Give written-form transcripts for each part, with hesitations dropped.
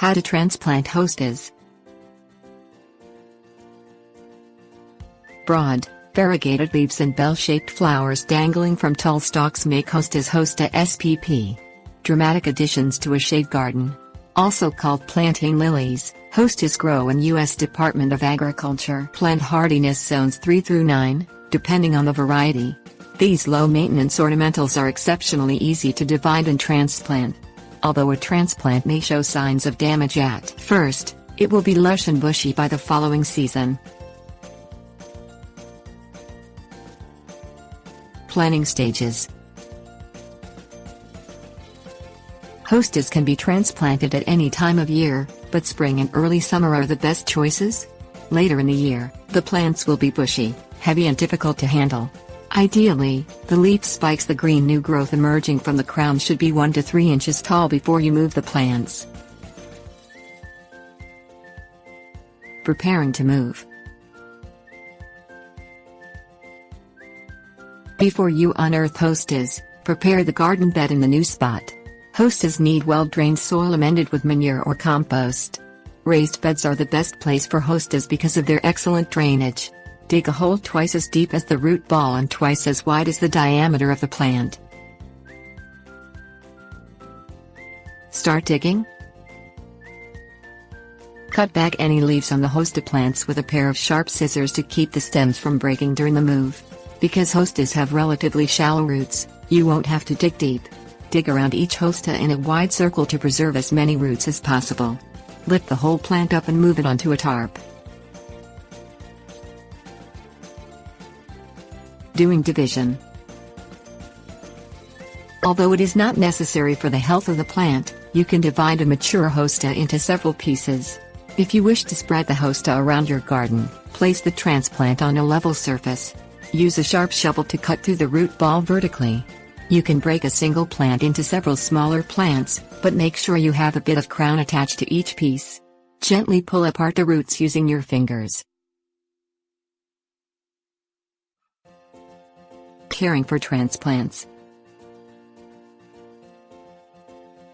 How to transplant hostas. Broad, variegated leaves and bell-shaped flowers dangling from tall stalks make hostas Hosta spp. Dramatic additions to a shade garden. Also called plantain lilies, hostas grow in U.S. Department of Agriculture plant hardiness zones 3 through 9, depending on the variety. These low-maintenance ornamentals are exceptionally easy to divide and transplant. Although a transplant may show signs of damage at first, it will be lush and bushy by the following season. Planting stages. Hostas can be transplanted at any time of year, but spring and early summer are the best choices. Later in the year, the plants will be bushy, heavy and difficult to handle. Ideally, the leaf spikes, the green new growth emerging from the crown should be 1 to 3 inches tall before you move the plants. Preparing to move. Before you unearth hostas, prepare the garden bed in the new spot. Hostas need well-drained soil amended with manure or compost. Raised beds are the best place for hostas because of their excellent drainage. Dig a hole twice as deep as the root ball and twice as wide as the diameter of the plant. Start digging. Cut back any leaves on the hosta plants with a pair of sharp scissors to keep the stems from breaking during the move. Because hostas have relatively shallow roots, you won't have to dig deep. Dig around each hosta in a wide circle to preserve as many roots as possible. Lift the whole plant up and move it onto a tarp. Doing division. Although it is not necessary for the health of the plant, you can divide a mature hosta into several pieces. If you wish to spread the hosta around your garden, place the transplant on a level surface. Use a sharp shovel to cut through the root ball vertically. You can break a single plant into several smaller plants, but make sure you have a bit of crown attached to each piece. Gently pull apart the roots using your fingers. Caring for transplants.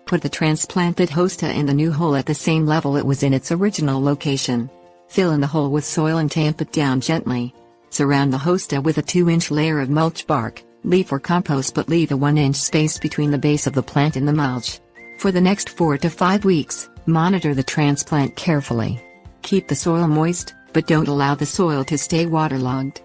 Put the transplanted hosta in the new hole at the same level it was in its original location. Fill in the hole with soil and tamp it down gently. Surround the hosta with a 2-inch layer of mulch bark, leaf or compost, but leave a 1-inch space between the base of the plant and the mulch. For the next 4 to 5 weeks, monitor the transplant carefully. Keep the soil moist, but don't allow the soil to stay waterlogged.